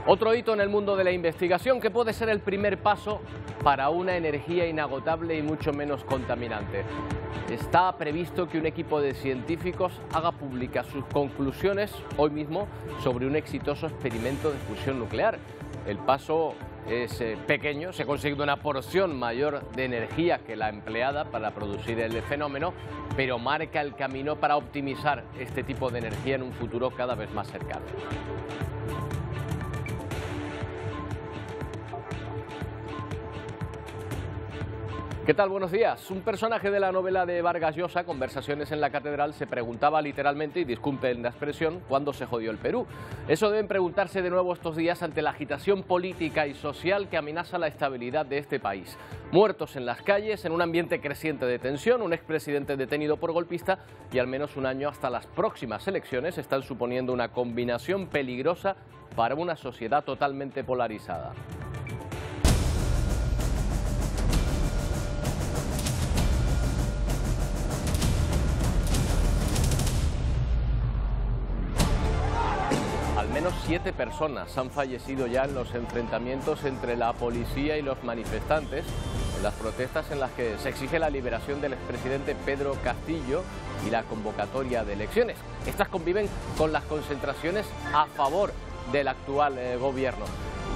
Otro hito en el mundo de la investigación que puede ser el primer paso para una energía inagotable y mucho menos contaminante. Está previsto que un equipo de científicos haga públicas sus conclusiones hoy mismo sobre un exitoso experimento de fusión nuclear. El paso es pequeño, se ha conseguido una porción mayor de energía que la empleada para producir el fenómeno, pero marca el camino para optimizar este tipo de energía en un futuro cada vez más cercano. ¿Qué tal? Buenos días. Un personaje de la novela de Vargas Llosa, Conversaciones en la Catedral, se preguntaba literalmente, y disculpen la expresión, ¿cuándo se jodió el Perú? Eso deben preguntarse de nuevo estos días ante la agitación política y social que amenaza la estabilidad de este país. Muertos en las calles, en un ambiente creciente de tensión, un expresidente detenido por golpista y al menos un año hasta las próximas elecciones están suponiendo una combinación peligrosa para una sociedad totalmente polarizada. Al menos 7 personas han fallecido ya en los enfrentamientos entre la policía y los manifestantes en las protestas en las que se exige la liberación del expresidente Pedro Castillo y la convocatoria de elecciones. Estas conviven con las concentraciones a favor del actual gobierno.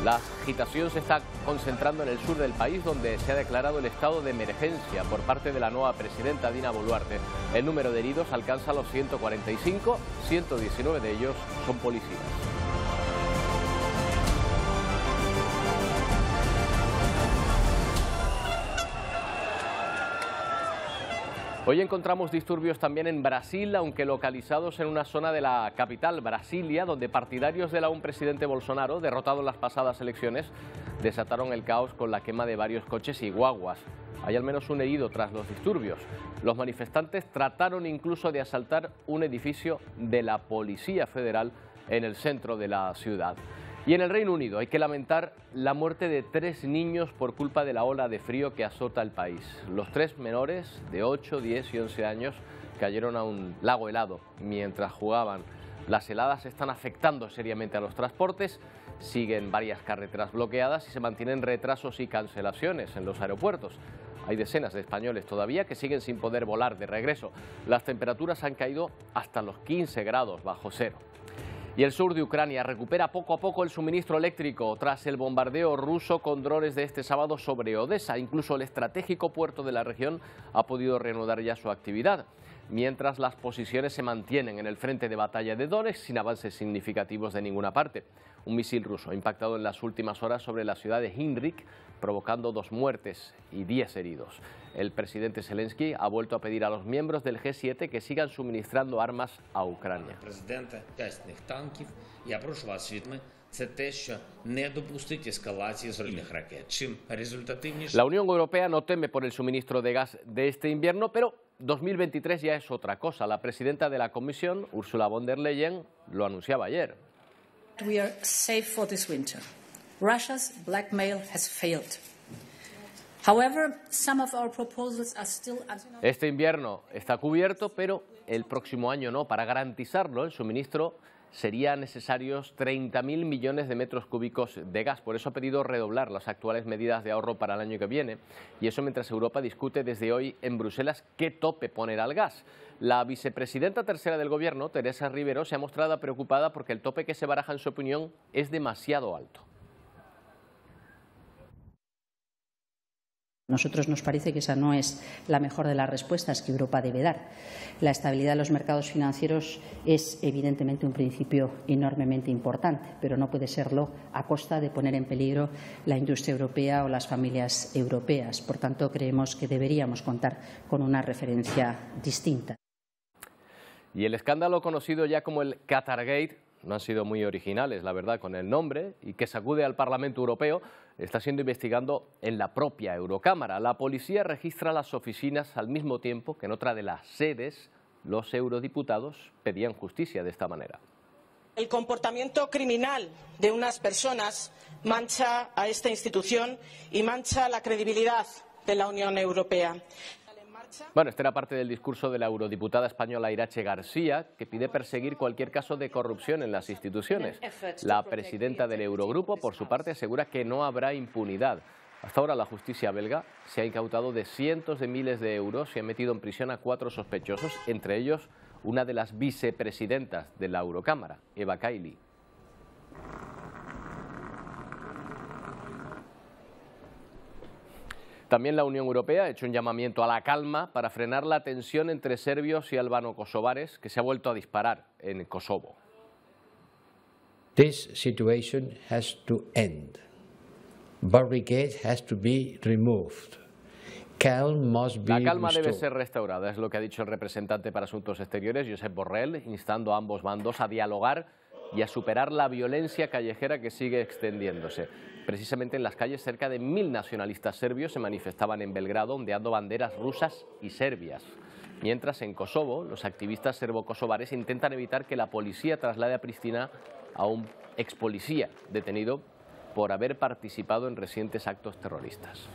La agitación se está concentrando en el sur del país, donde se ha declarado el estado de emergencia por parte de la nueva presidenta Dina Boluarte. El número de heridos alcanza los 145, 119 de ellos son policías. Hoy encontramos disturbios también en Brasil, aunque localizados en una zona de la capital, Brasilia, donde partidarios del aún presidente Bolsonaro, derrotado en las pasadas elecciones, desataron el caos con la quema de varios coches y guaguas. Hay al menos un herido tras los disturbios. Los manifestantes trataron incluso de asaltar un edificio de la Policía Federal en el centro de la ciudad. Y en el Reino Unido hay que lamentar la muerte de 3 niños por culpa de la ola de frío que azota el país. Los 3 menores de 8, 10 y 11 años cayeron a un lago helado mientras jugaban. Las heladas están afectando seriamente a los transportes, siguen varias carreteras bloqueadas y se mantienen retrasos y cancelaciones en los aeropuertos. Hay decenas de españoles todavía que siguen sin poder volar de regreso. Las temperaturas han caído hasta los 15 grados bajo cero. Y el sur de Ucrania recupera poco a poco el suministro eléctrico tras el bombardeo ruso con drones de este sábado sobre Odesa. Incluso el estratégico puerto de la región ha podido reanudar ya su actividad, mientras las posiciones se mantienen en el frente de batalla de Donetsk sin avances significativos de ninguna parte. Un misil ruso ha impactado en las últimas horas sobre la ciudad de Hinrik, provocando 2 muertes y 10 heridos. El presidente Zelensky ha vuelto a pedir a los miembros del G7 que sigan suministrando armas a Ucrania. La Unión Europea no teme por el suministro de gas de este invierno, pero 2023 ya es otra cosa. La presidenta de la Comisión, Ursula von der Leyen, lo anunciaba ayer. We are safe for this winter. Russia's blackmail has failed. However, some of our proposals are still... Este invierno está cubierto, pero el próximo año no. Para garantizarlo, el suministro serían necesarios 30.000 millones de metros cúbicos de gas. Por eso ha pedido redoblar las actuales medidas de ahorro para el año que viene. Y eso mientras Europa discute desde hoy en Bruselas qué tope poner al gas. La vicepresidenta tercera del Gobierno, Teresa Rivero, se ha mostrado preocupada porque el tope que se baraja, en su opinión, es demasiado alto. A nosotros nos parece que esa no es la mejor de las respuestas que Europa debe dar. La estabilidad de los mercados financieros es evidentemente un principio enormemente importante, pero no puede serlo a costa de poner en peligro la industria europea o las familias europeas. Por tanto, creemos que deberíamos contar con una referencia distinta. Y el escándalo conocido ya como el Qatargate, no han sido muy originales, la verdad, con el nombre, y que sacude al Parlamento Europeo, está siendo investigado en la propia Eurocámara. La policía registra las oficinas al mismo tiempo que en otra de las sedes los eurodiputados pedían justicia de esta manera. El comportamiento criminal de unas personas mancha a esta institución y mancha la credibilidad de la Unión Europea. Bueno, este era parte del discurso de la eurodiputada española Iratxe García, que pide perseguir cualquier caso de corrupción en las instituciones. La presidenta del Eurogrupo, por su parte, asegura que no habrá impunidad. Hasta ahora la justicia belga se ha incautado de cientos de miles de euros y ha metido en prisión a 4 sospechosos, entre ellos una de las vicepresidentas de la Eurocámara, Eva Kaili. También la Unión Europea ha hecho un llamamiento a la calma para frenar la tensión entre serbios y albano-kosovares que se ha vuelto a disparar en Kosovo. This situation has to end. Barricades has to be removed. Calm must be La calma debe restored. ser restaurada, es lo que ha dicho el representante para Asuntos Exteriores, Josep Borrell, instando a ambos bandos a dialogar y a superar la violencia callejera que sigue extendiéndose. Precisamente en las calles, cerca de 1000 nacionalistas serbios se manifestaban en Belgrado ondeando banderas rusas y serbias. Mientras en Kosovo, los activistas serbo-kosovares intentan evitar que la policía traslade a Pristina a un ex policía detenido por haber participado en recientes actos terroristas.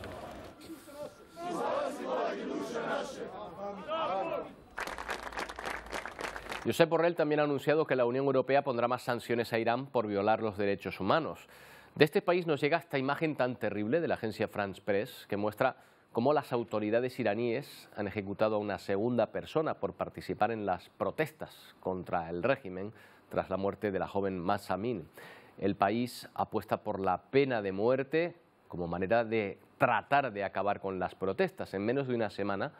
Josep Borrell también ha anunciado que la Unión Europea pondrá más sanciones a Irán por violar los derechos humanos. De este país nos llega esta imagen tan terrible de la agencia France Press que muestra cómo las autoridades iraníes han ejecutado a una segunda persona por participar en las protestas contra el régimen tras la muerte de la joven Mahsa Amini. El país apuesta por la pena de muerte como manera de tratar de acabar con las protestas. En menos de una semana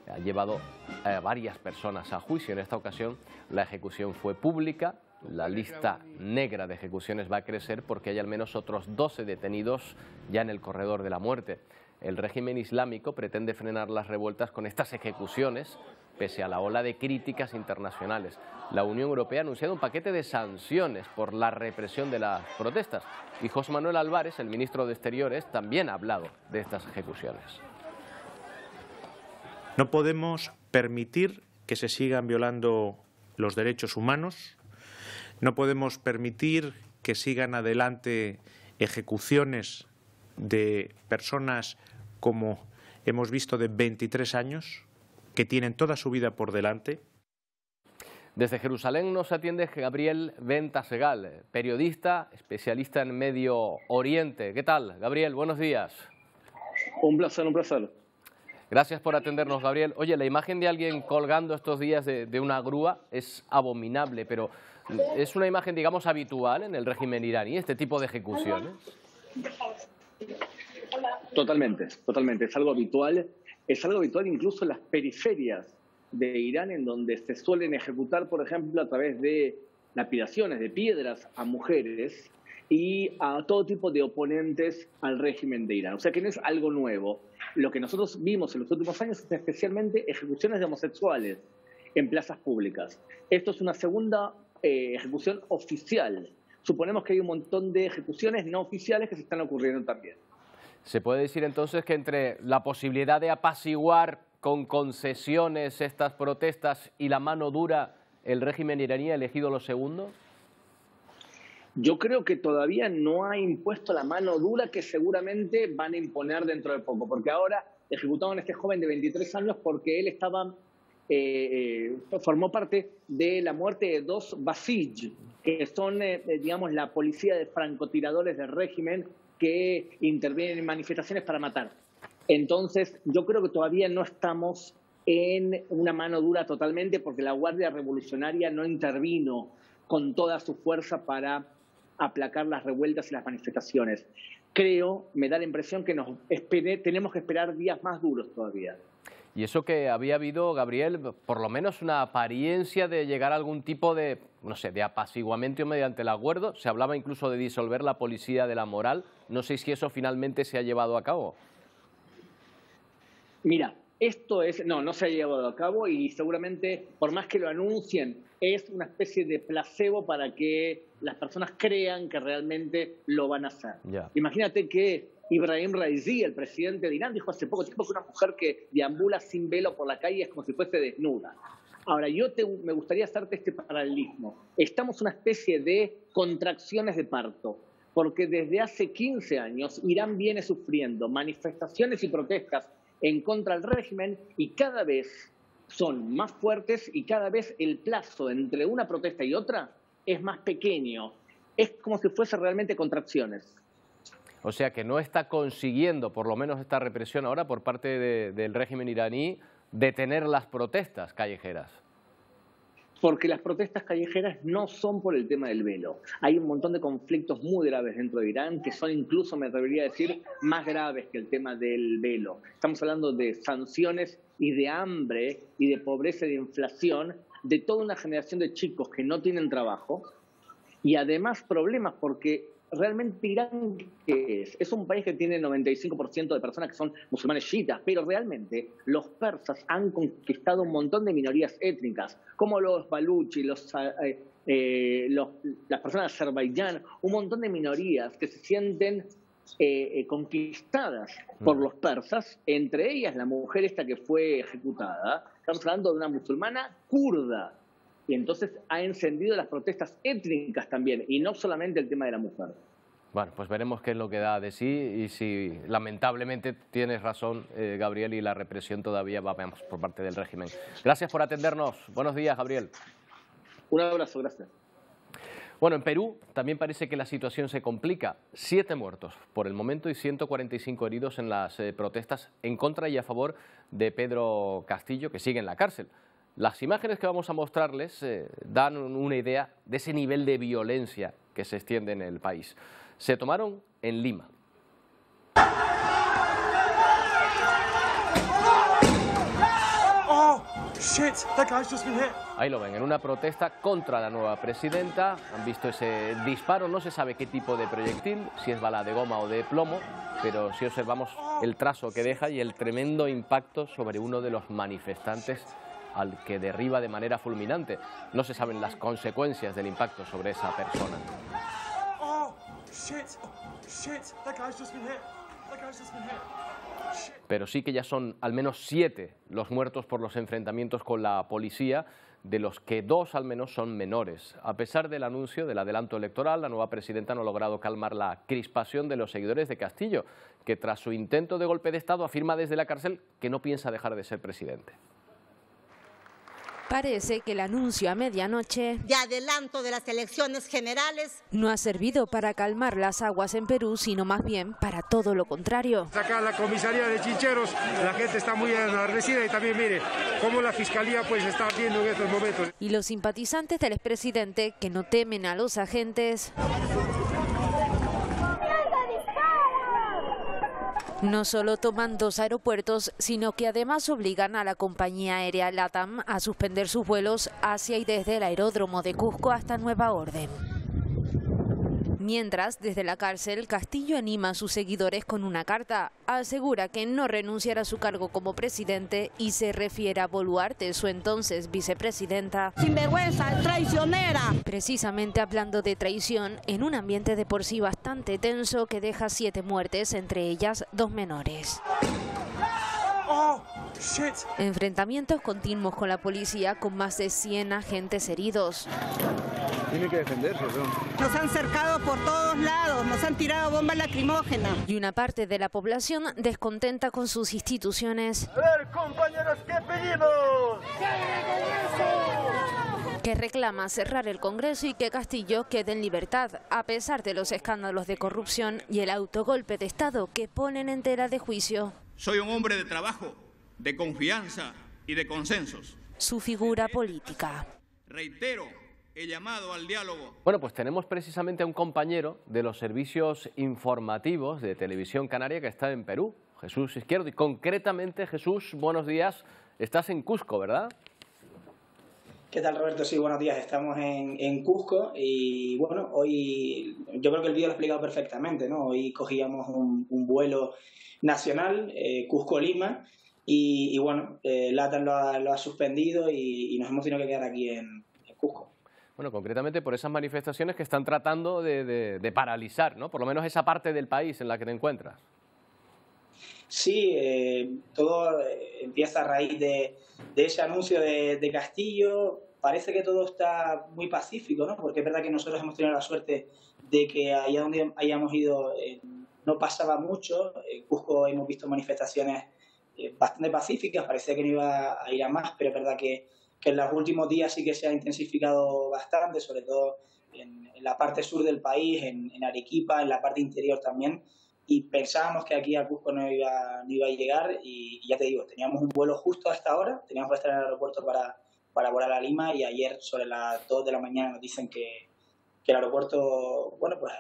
ha llevado a varias personas a juicio. En esta ocasión la ejecución fue pública. La lista negra de ejecuciones va a crecer porque hay al menos otros 12 detenidos ya en el corredor de la muerte. El régimen islámico pretende frenar las revueltas con estas ejecuciones, pese a la ola de críticas internacionales. La Unión Europea ha anunciado un paquete de sanciones por la represión de las protestas. Y José Manuel Álvarez, el ministro de Exteriores, también ha hablado de estas ejecuciones. No podemos permitir que se sigan violando los derechos humanos. No podemos permitir que sigan adelante ejecuciones de personas como hemos visto de 23 años, que tienen toda su vida por delante. Desde Jerusalén nos atiende Gabriel Ventasegal, periodista, especialista en Medio Oriente. ¿Qué tal, Gabriel? Buenos días. Un placer, un placer. Gracias por atendernos, Gabriel. Oye, la imagen de alguien colgando estos días de una grúa es abominable, pero ¿es una imagen, digamos, habitual en el régimen iraní, este tipo de ejecuciones? Totalmente, totalmente. Es algo habitual incluso en las periferias de Irán, en donde se suelen ejecutar, por ejemplo, a través de lapidaciones de piedras a mujeres y a todo tipo de oponentes al régimen de Irán. O sea que no es algo nuevo. Lo que nosotros vimos en los últimos años es especialmente ejecuciones de homosexuales en plazas públicas. Esto es una segunda ejecución oficial. Suponemos que hay un montón de ejecuciones no oficiales que se están ocurriendo también. ¿Se puede decir entonces que entre la posibilidad de apaciguar con concesiones estas protestas y la mano dura, el régimen iraní ha elegido lo segundo? Yo creo que todavía no ha impuesto la mano dura que seguramente van a imponer dentro de poco, porque ahora ejecutaron a este joven de 23 años porque él formó parte de la muerte de 2 Basij, que son, digamos, la policía de francotiradores del régimen que intervienen en manifestaciones para matar. Entonces, yo creo que todavía no estamos en una mano dura totalmente porque la Guardia Revolucionaria no intervino con toda su fuerza para aplacar las revueltas y las manifestaciones. Creo, me da la impresión que tenemos que esperar días más duros todavía. Y eso que había habido, Gabriel, por lo menos una apariencia de llegar a algún tipo de, no sé, de apaciguamiento mediante el acuerdo. Se hablaba incluso de disolver la policía de la moral. No sé si eso finalmente se ha llevado a cabo. Mira, no se ha llevado a cabo y seguramente, por más que lo anuncien, es una especie de placebo para que las personas crean que realmente lo van a hacer. Yeah. Imagínate que Ibrahim Raisi, el presidente de Irán, dijo hace poco tiempo que una mujer que deambula sin velo por la calle es como si fuese desnuda. Ahora, me gustaría hacerte este paralelismo. Estamos en una especie de contracciones de parto, porque desde hace 15 años Irán viene sufriendo manifestaciones y protestas en contra del régimen y cada vez son más fuertes y cada vez el plazo entre una protesta y otra es más pequeño. Es como si fuese realmente contracciones. O sea que no está consiguiendo, por lo menos esta represión ahora por parte del régimen iraní, detener las protestas callejeras. Porque las protestas callejeras no son por el tema del velo. Hay un montón de conflictos muy graves dentro de Irán que son incluso, me atrevería a decir, más graves que el tema del velo. Estamos hablando de sanciones y de hambre y de pobreza y de inflación de toda una generación de chicos que no tienen trabajo y además problemas porque realmente Irán, ¿qué es? Es un país que tiene 95% de personas que son musulmanes chiitas, pero realmente los persas han conquistado un montón de minorías étnicas, como los baluchi, las personas de Azerbaiyán, un montón de minorías que se sienten conquistadas por los persas, entre ellas la mujer esta que fue ejecutada. Estamos hablando de una musulmana kurda. Y entonces ha encendido las protestas étnicas también, y no solamente el tema de la mujer. Bueno, pues veremos qué es lo que da de sí y si lamentablemente tienes razón, Gabriel, y la represión todavía va por parte del régimen. Gracias por atendernos. Buenos días, Gabriel. Un abrazo, gracias. Bueno, en Perú también parece que la situación se complica. 7 muertos por el momento y 145 heridos en las protestas en contra y a favor de Pedro Castillo, que sigue en la cárcel. Las imágenes que vamos a mostrarles dan una idea de ese nivel de violencia que se extiende en el país. Se tomaron en Lima. Ahí lo ven, en una protesta contra la nueva presidenta. Han visto ese disparo, no se sabe qué tipo de proyectil, si es bala de goma o de plomo, pero sí observamos el trazo que deja y el tremendo impacto sobre uno de los manifestantes al que derriba de manera fulminante. No se saben las consecuencias del impacto sobre esa persona. Pero sí que ya son al menos 7 los muertos por los enfrentamientos con la policía, de los que 2 al menos son menores. A pesar del anuncio del adelanto electoral, la nueva presidenta no ha logrado calmar la crispación de los seguidores de Castillo, que tras su intento de golpe de Estado afirma desde la cárcel que no piensa dejar de ser presidente. Parece que el anuncio a medianoche de adelanto de las elecciones generales no ha servido para calmar las aguas en Perú, sino más bien para todo lo contrario. Acá en la comisaría de Chincheros la gente está muy enardecida y también mire cómo la fiscalía pues está viendo en estos momentos. Y los simpatizantes del expresidente, que no temen a los agentes, no solo toman 2 aeropuertos, sino que además obligan a la compañía aérea LATAM a suspender sus vuelos hacia y desde el aeródromo de Cusco hasta nueva orden. Mientras, desde la cárcel, Castillo anima a sus seguidores con una carta. Asegura que no renunciará a su cargo como presidente y se refiere a Boluarte, su entonces vicepresidenta. Sinvergüenza, traicionera. Precisamente hablando de traición, en un ambiente de por sí bastante tenso que deja 7 muertes, entre ellas 2 menores. Enfrentamientos continuos con la policía, con más de 100 agentes heridos. Tiene que defenderse, ¿no? Nos han cercado por todos lados, nos han tirado bombas lacrimógenas. Y una parte de la población descontenta con sus instituciones. A ver, compañeros, ¿qué pedimos? Que reclama cerrar el Congreso y que Castillo quede en libertad, a pesar de los escándalos de corrupción y el autogolpe de Estado que ponen en tela de juicio. Soy un hombre de trabajo, de confianza y de consensos. Su figura política. Reitero el llamado al diálogo. Bueno, pues tenemos precisamente a un compañero de los servicios informativos de Televisión Canaria que está en Perú, Jesús Izquierdo. Y concretamente, Jesús, buenos días, estás en Cusco, ¿verdad? ¿Qué tal, Roberto? Sí, buenos días. Estamos en Cusco y, bueno, hoy yo creo que el vídeo lo ha explicado perfectamente, ¿no? Hoy cogíamos un vuelo nacional, Cusco-Lima, y bueno, LATAM lo ha suspendido y nos hemos tenido que quedar aquí en Cusco. Bueno, concretamente por esas manifestaciones que están tratando de paralizar, ¿no? Por lo menos esa parte del país en la que te encuentras. Sí, todo empieza a raíz de ese anuncio de Castillo. Parece que todo está muy pacífico, ¿no? Porque es verdad que nosotros hemos tenido la suerte de que allá donde hayamos ido no pasaba mucho. En Cusco hemos visto manifestaciones bastante pacíficas, parecía que no iba a ir a más, pero es verdad que en los últimos días sí que se ha intensificado bastante, sobre todo en la parte sur del país, en Arequipa, en la parte interior también, y pensábamos que aquí a Cusco no iba a llegar, y ya te digo, teníamos un vuelo justo a esta hora, teníamos que estar en el aeropuerto para volar a Lima, y ayer sobre las 2 de la mañana nos dicen que el aeropuerto, bueno, pues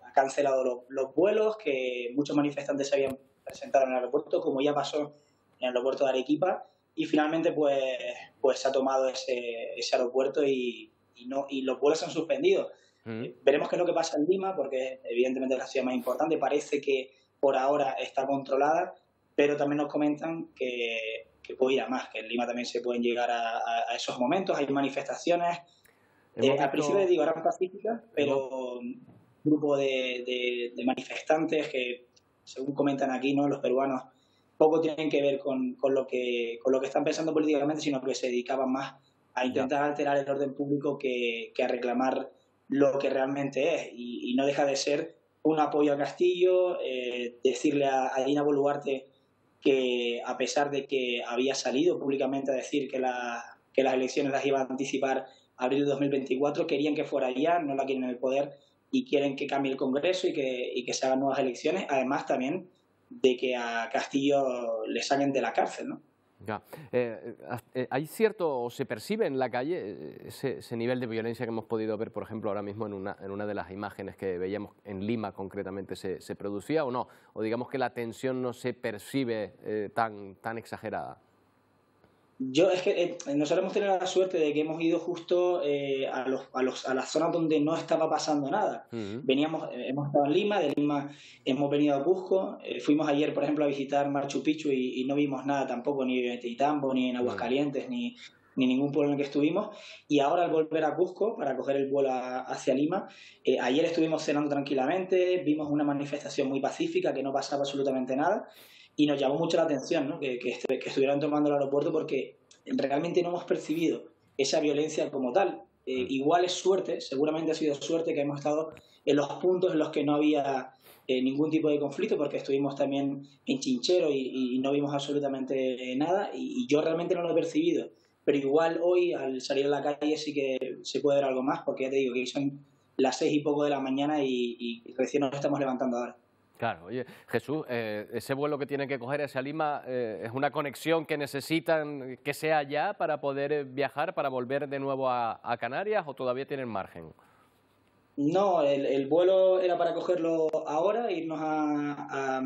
ha cancelado los vuelos, que muchos manifestantes se habían presentado en el aeropuerto, como ya pasó en el aeropuerto de Arequipa, y finalmente pues se ha tomado ese aeropuerto y los vuelos se han suspendido. Veremos qué es lo que pasa en Lima, porque evidentemente es la ciudad más importante, parece que por ahora está controlada, pero también nos comentan que puede ir a más, que en Lima también se pueden llegar a esos momentos, hay manifestaciones. Al principio digo, eran pacíficas, pero un grupo de manifestantes que, según comentan aquí, ¿no?, los peruanos, poco tienen que ver con lo que están pensando políticamente, sino que se dedicaban más a intentar alterar el orden público que a reclamar lo que realmente es. Y no deja de ser un apoyo a Castillo, decirle a Dina Boluarte que, a pesar de que había salido públicamente a decir que las elecciones las iba a anticipar a abril de 2024, querían que fuera ya, no la quieren en el poder y quieren que cambie el Congreso y que se hagan nuevas elecciones, además también de que a Castillo le saquen de la cárcel, ¿no? Ya. ¿Hay cierto, o se percibe en la calle ese nivel de violencia que hemos podido ver, por ejemplo, ahora mismo en una de las imágenes que veíamos en Lima concretamente, se producía o no? O digamos que la tensión no se percibe tan exagerada. Es que nosotros hemos tenido la suerte de que hemos ido justo a las zonas donde no estaba pasando nada. Hemos estado en Lima, de Lima hemos venido a Cusco, fuimos ayer, por ejemplo, a visitar Machu Picchu y no vimos nada tampoco, ni en Teitambo, ni en Aguascalientes, ni ningún pueblo en el que estuvimos. Y ahora, al volver a Cusco para coger el vuelo hacia Lima, ayer estuvimos cenando tranquilamente, vimos una manifestación muy pacífica, que no pasaba absolutamente nada. Y nos llamó mucho la atención, ¿no?, que estuvieran tomando el aeropuerto, porque realmente no hemos percibido esa violencia como tal. Igual es suerte, seguramente ha sido suerte que hemos estado en los puntos en los que no había ningún tipo de conflicto, porque estuvimos también en Chinchero y no vimos absolutamente nada, y yo realmente no lo he percibido. Pero igual hoy, al salir a la calle, sí que se puede ver algo más, porque ya te digo que son las 6 y poco de la mañana y recién nos estamos levantando ahora. Claro, oye, Jesús, ese vuelo que tienen que coger hacia Lima, ¿es una conexión que necesitan que sea ya para poder viajar, para volver de nuevo a Canarias, o todavía tienen margen? No, el vuelo era para cogerlo ahora, irnos a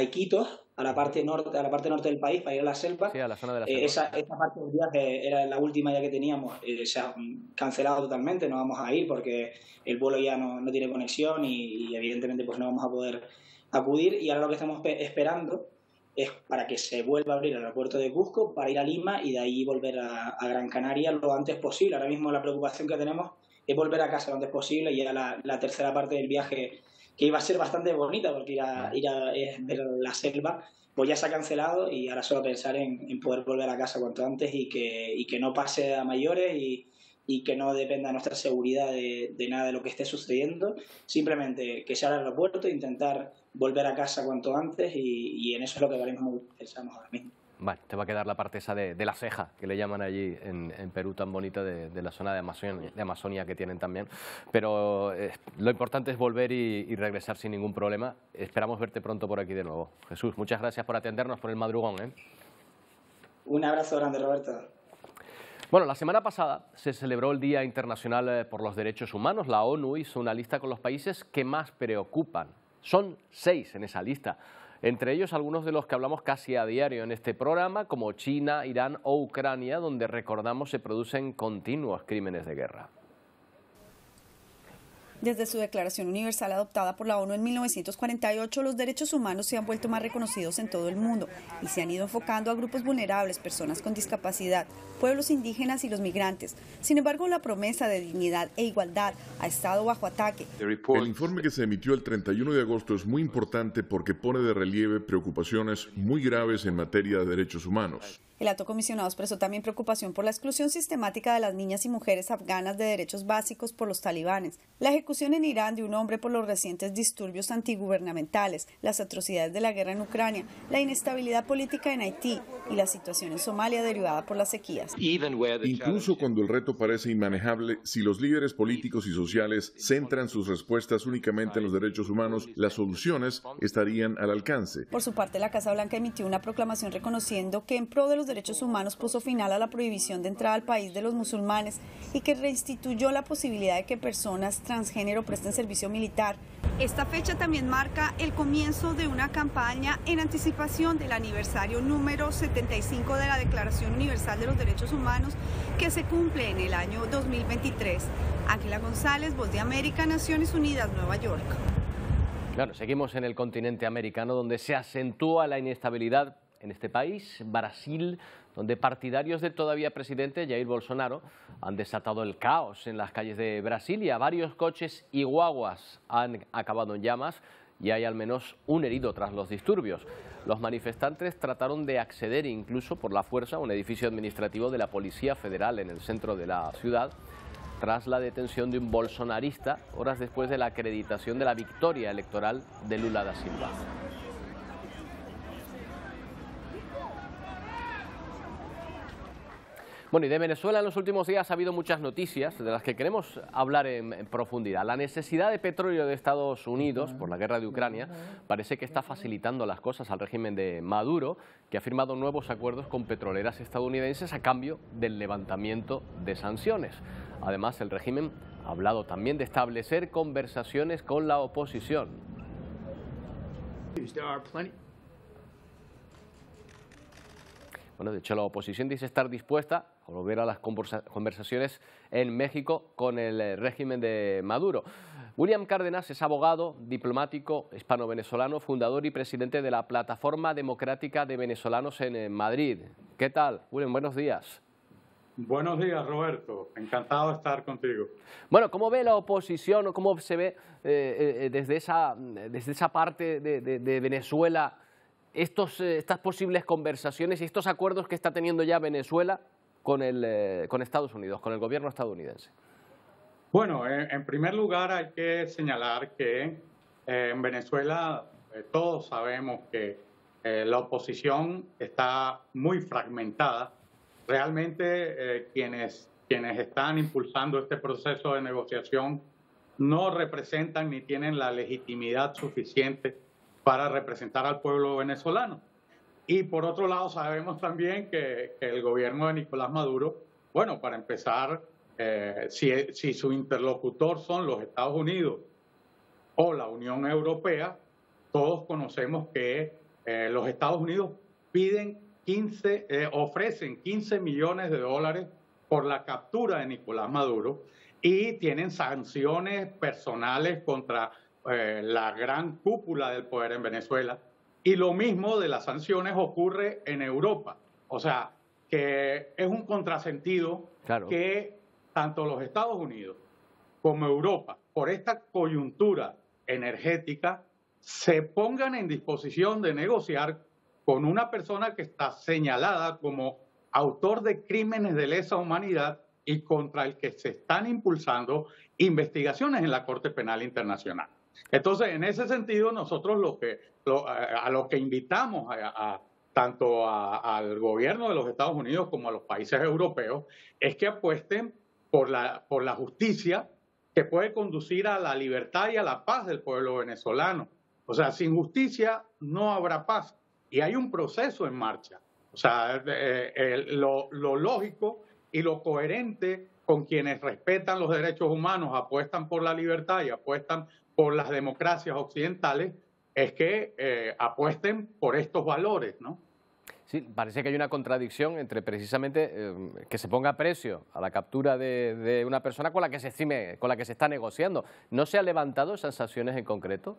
Iquitos, a la parte norte del país, para ir a la selva. Sí, a la zona de la selva. Esa parte del viaje era la última ya que teníamos, se ha cancelado totalmente, no vamos a ir porque el vuelo ya no tiene conexión y evidentemente pues no vamos a poder acudir, y ahora lo que estamos esperando es para que se vuelva a abrir el aeropuerto de Cusco para ir a Lima y de ahí volver a Gran Canaria lo antes posible. Ahora mismo la preocupación que tenemos es volver a casa lo antes posible, y ya la tercera parte del viaje, que iba a ser bastante bonita porque ir a ver la selva, pues ya se ha cancelado, y ahora solo pensar en poder volver a casa cuanto antes y que no pase a mayores y que no dependa nuestra seguridad de nada de lo que esté sucediendo, simplemente que sea el aeropuerto e intentar volver a casa cuanto antes, y en eso es lo que pensamos ahora mismo. Vale, te va a quedar la parte esa de la ceja, que le llaman allí en Perú, tan bonita, de la zona de Amazonia que tienen también. Pero lo importante es volver y regresar sin ningún problema. Esperamos verte pronto por aquí de nuevo. Jesús, muchas gracias por atendernos, por el madrugón, ¿eh? Un abrazo grande, Roberto. Bueno, la semana pasada se celebró el Día Internacional por los Derechos Humanos. La ONU hizo una lista con los países que más preocupan. Son 6 en esa lista. Entre ellos algunos de los que hablamos casi a diario en este programa, como China, Irán o Ucrania, donde recordamos se producen continuos crímenes de guerra. Desde su Declaración Universal adoptada por la ONU en 1948, los derechos humanos se han vuelto más reconocidos en todo el mundo y se han ido enfocando a grupos vulnerables, personas con discapacidad, pueblos indígenas y los migrantes. Sin embargo, la promesa de dignidad e igualdad ha estado bajo ataque. El informe que se emitió el 31 de agosto es muy importante porque pone de relieve preocupaciones muy graves en materia de derechos humanos. El alto comisionado expresó también preocupación por la exclusión sistemática de las niñas y mujeres afganas de derechos básicos por los talibanes, la ejecución en Irán de un hombre por los recientes disturbios antigubernamentales, las atrocidades de la guerra en Ucrania, la inestabilidad política en Haití y la situación en Somalia derivada por las sequías. Incluso cuando el reto parece inmanejable, si los líderes políticos y sociales centran sus respuestas únicamente en los derechos humanos, las soluciones estarían al alcance. Por su parte, la Casa Blanca emitió una proclamación reconociendo que en pro de los derechos humanos puso final a la prohibición de entrada al país de los musulmanes y que reinstituyó la posibilidad de que personas transgénero presten servicio militar. Esta fecha también marca el comienzo de una campaña en anticipación del aniversario número 75 de la Declaración Universal de los Derechos Humanos que se cumple en el año 2023. Ángela González, Voz de América, Naciones Unidas, Nueva York. Claro, seguimos en el continente americano donde se acentúa la inestabilidad en este país, Brasil, donde partidarios del todavía presidente Jair Bolsonaro han desatado el caos en las calles de Brasilia. Varios coches y guaguas han acabado en llamas y hay al menos un herido tras los disturbios. Los manifestantes trataron de acceder incluso por la fuerza a un edificio administrativo de la Policía Federal en el centro de la ciudad, tras la detención de un bolsonarista horas después de la acreditación de la victoria electoral de Lula da Silva. Bueno, y de Venezuela en los últimos días ha habido muchas noticias de las que queremos hablar en profundidad. La necesidad de petróleo de Estados Unidos por la guerra de Ucrania parece que está facilitando las cosas al régimen de Maduro, que ha firmado nuevos acuerdos con petroleras estadounidenses a cambio del levantamiento de sanciones. Además, el régimen ha hablado también de establecer conversaciones con la oposición. Bueno, de hecho, la oposición dice estar dispuesta a volver a las conversaciones en México con el régimen de Maduro. William Cárdenas es abogado, diplomático hispano-venezolano, fundador y presidente de la Plataforma Democrática de Venezolanos en Madrid. ¿Qué tal, William? Buenos días. Buenos días, Roberto. Encantado de estar contigo. Bueno, ¿cómo ve la oposición o cómo se ve desde esa parte de Venezuela estas posibles conversaciones y estos acuerdos que está teniendo ya Venezuela con Estados Unidos, con el gobierno estadounidense? Bueno, en primer lugar hay que señalar que en Venezuela todos sabemos que la oposición está muy fragmentada. Realmente quienes están impulsando este proceso de negociación no representan ni tienen la legitimidad suficiente para representar al pueblo venezolano. Y por otro lado sabemos también que el gobierno de Nicolás Maduro, bueno, para empezar, si su interlocutor son los Estados Unidos o la Unión Europea, todos conocemos que los Estados Unidos ofrecen 15 millones de dólares por la captura de Nicolás Maduro y tienen sanciones personales contra la gran cúpula del poder en Venezuela. Y lo mismo de las sanciones ocurre en Europa. O sea, que es un contrasentido que tanto los Estados Unidos como Europa, por esta coyuntura energética, se pongan en disposición de negociar con una persona que está señalada como autor de crímenes de lesa humanidad y contra el que se están impulsando investigaciones en la Corte Penal Internacional. Entonces, en ese sentido, nosotros a lo que invitamos tanto al gobierno de los Estados Unidos como a los países europeos es que apuesten por la justicia que puede conducir a la libertad y a la paz del pueblo venezolano. O sea, sin justicia no habrá paz. Y hay un proceso en marcha. O sea, lo lógico y lo coherente con quienes respetan los derechos humanos, apuestan por la libertad y apuestan por las democracias occidentales, es que apuesten por estos valores, ¿no? Sí, parece que hay una contradicción entre precisamente que se ponga precio a la captura de una persona con la que se está negociando. ¿No se han levantado esas sanciones en concreto?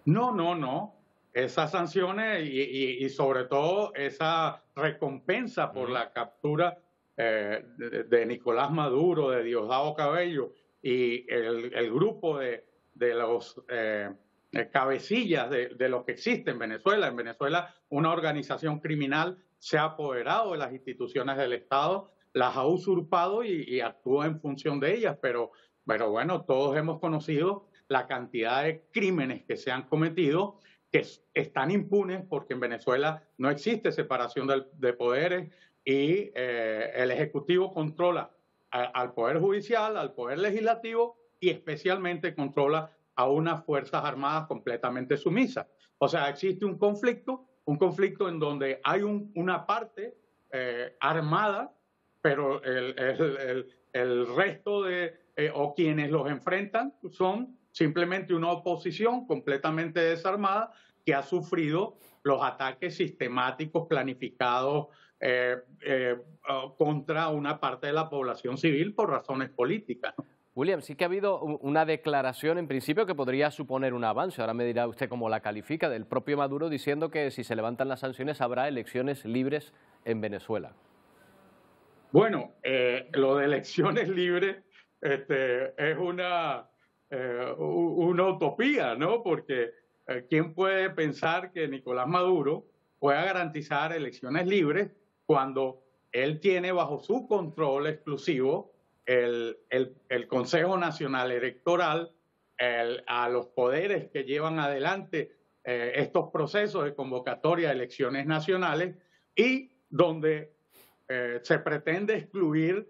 No. Esas sanciones y sobre todo esa recompensa por la captura de Nicolás Maduro, de Diosdado Cabello y el grupo de los cabecillas de lo que existe en Venezuela. En Venezuela, una organización criminal se ha apoderado de las instituciones del Estado, las ha usurpado y actúa en función de ellas, pero bueno, todos hemos conocido la cantidad de crímenes que se han cometido, que están impunes porque en Venezuela no existe separación de poderes y el Ejecutivo controla al Poder Judicial, al Poder Legislativo y especialmente controla a unas Fuerzas Armadas completamente sumisas. O sea, existe un conflicto en donde hay una parte armada, pero el resto o quienes los enfrentan son simplemente una oposición completamente desarmada que ha sufrido los ataques sistemáticos, planificados contra una parte de la población civil por razones políticas, ¿no? William, sí que ha habido una declaración en principio que podría suponer un avance, ahora me dirá usted cómo la califica, del propio Maduro diciendo que si se levantan las sanciones habrá elecciones libres en Venezuela. Bueno, lo de elecciones libres es una utopía, ¿no? Porque ¿quién puede pensar que Nicolás Maduro pueda garantizar elecciones libres cuando él tiene bajo su control exclusivo el Consejo Nacional Electoral, a los poderes que llevan adelante estos procesos de convocatoria de elecciones nacionales y donde se pretende excluir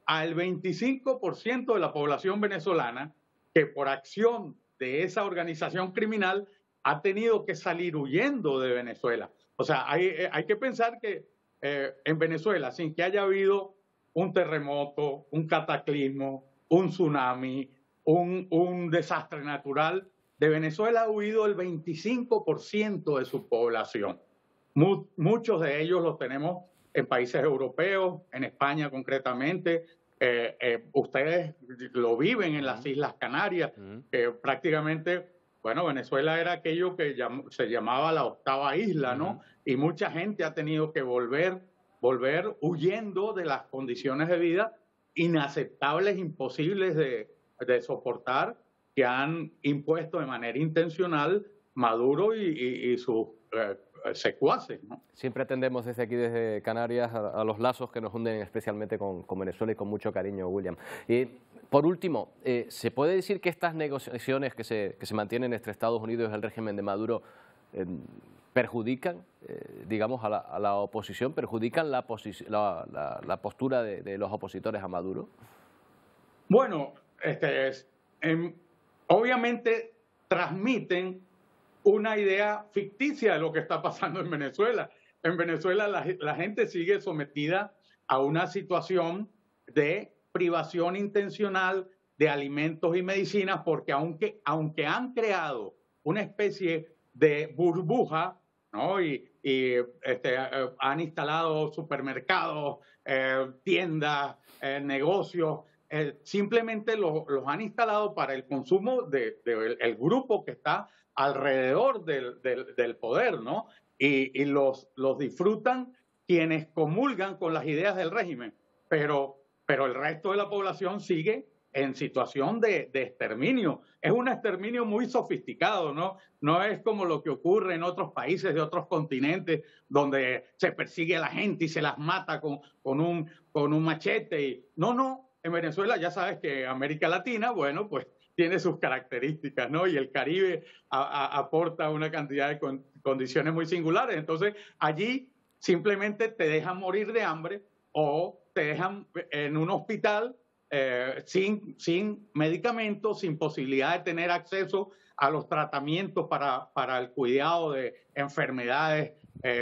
al 25% de la población venezolana que por acción de esa organización criminal ha tenido que salir huyendo de Venezuela. O sea, hay que pensar que en Venezuela, sin que haya habido un terremoto, un cataclismo, un tsunami, un desastre natural, de Venezuela ha huido el 25% de su población. Muchos de ellos los tenemos en países europeos, en España concretamente. Ustedes lo viven en las Islas Canarias, prácticamente, bueno, Venezuela era aquello que se llamaba la octava isla, ¿no? Y mucha gente ha tenido que volver huyendo de las condiciones de vida inaceptables, imposibles de soportar, que han impuesto de manera intencional Maduro y sus secuaces, ¿no? Siempre atendemos desde aquí, desde Canarias, a los lazos que nos unen especialmente con Venezuela y con mucho cariño, William. Por último, ¿se puede decir que estas negociaciones que se mantienen entre Estados Unidos y el régimen de Maduro perjudican, digamos, a la oposición, perjudican la postura de los opositores a Maduro? Bueno, obviamente transmiten una idea ficticia de lo que está pasando en Venezuela. En Venezuela la gente sigue sometida a una situación de privación intencional de alimentos y medicinas, porque aunque han creado una especie de burbuja, ¿no? y han instalado supermercados, tiendas, negocios, simplemente los han instalado para el consumo del grupo que está alrededor del poder, ¿no? Y los disfrutan quienes comulgan con las ideas del régimen, pero el resto de la población sigue en situación de exterminio. Es un exterminio muy sofisticado, ¿no? No es como lo que ocurre en otros países de otros continentes, donde se persigue a la gente y se las mata con un machete. No, en Venezuela ya sabes que América Latina, bueno, pues tiene sus características, ¿no? Y el Caribe aporta una cantidad de condiciones muy singulares. Entonces, allí simplemente te dejan morir de hambre o te dejan en un hospital sin medicamentos, sin posibilidad de tener acceso a los tratamientos para el cuidado de enfermedades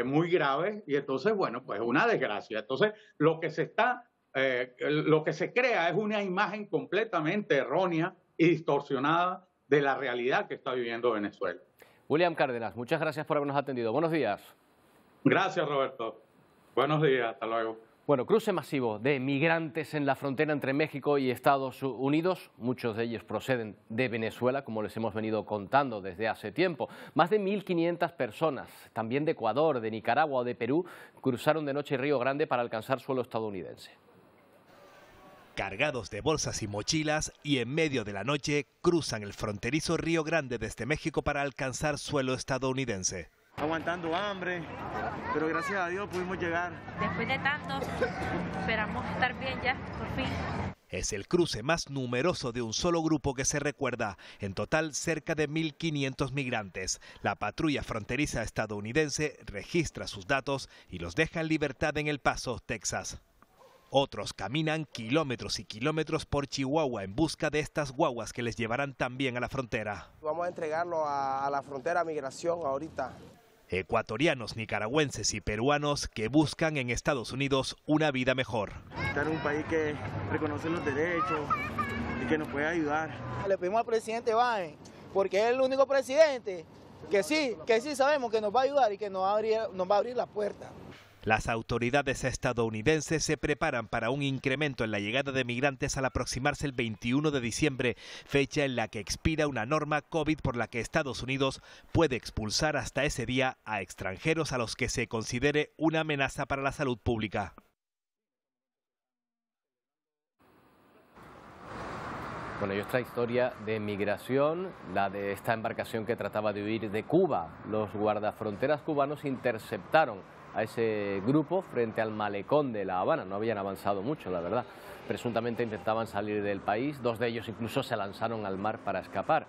muy graves. Y entonces, bueno, pues una desgracia. Entonces, lo que se crea es una imagen completamente errónea y distorsionada de la realidad que está viviendo Venezuela. William Cárdenas, muchas gracias por habernos atendido. Buenos días. Gracias, Roberto. Buenos días, hasta luego. Bueno, cruce masivo de migrantes en la frontera entre México y Estados Unidos. Muchos de ellos proceden de Venezuela, como les hemos venido contando desde hace tiempo. Más de 1.500 personas, también de Ecuador, de Nicaragua o de Perú, cruzaron de noche Río Grande para alcanzar suelo estadounidense. Cargados de bolsas y mochilas y en medio de la noche cruzan el fronterizo Río Grande desde México para alcanzar suelo estadounidense. Aguantando hambre, pero gracias a Dios pudimos llegar. Después de tanto, esperamos estar bien ya, por fin. Es el cruce más numeroso de un solo grupo que se recuerda. En total, cerca de 1.500 migrantes. La patrulla fronteriza estadounidense registra sus datos y los deja en libertad en El Paso, Texas. Otros caminan kilómetros y kilómetros por Chihuahua en busca de estas guaguas que les llevarán también a la frontera. Vamos a entregarlo a la frontera migración ahorita. Ecuatorianos, nicaragüenses y peruanos que buscan en Estados Unidos una vida mejor. Estar en un país que reconoce los derechos y que nos puede ayudar. Le pedimos al presidente Biden, porque es el único presidente que sí sabemos que nos va a ayudar y que nos va a abrir la puerta. Las autoridades estadounidenses se preparan para un incremento en la llegada de migrantes al aproximarse el 21 de diciembre, fecha en la que expira una norma COVID por la que Estados Unidos puede expulsar hasta ese día a extranjeros a los que se considere una amenaza para la salud pública. Bueno, y otra historia de migración, la de esta embarcación que trataba de huir de Cuba. Los guardafronteras cubanos interceptaron a ese grupo frente al malecón de La Habana. No habían avanzado mucho, la verdad. Presuntamente intentaban salir del país. 2 de ellos incluso se lanzaron al mar para escapar.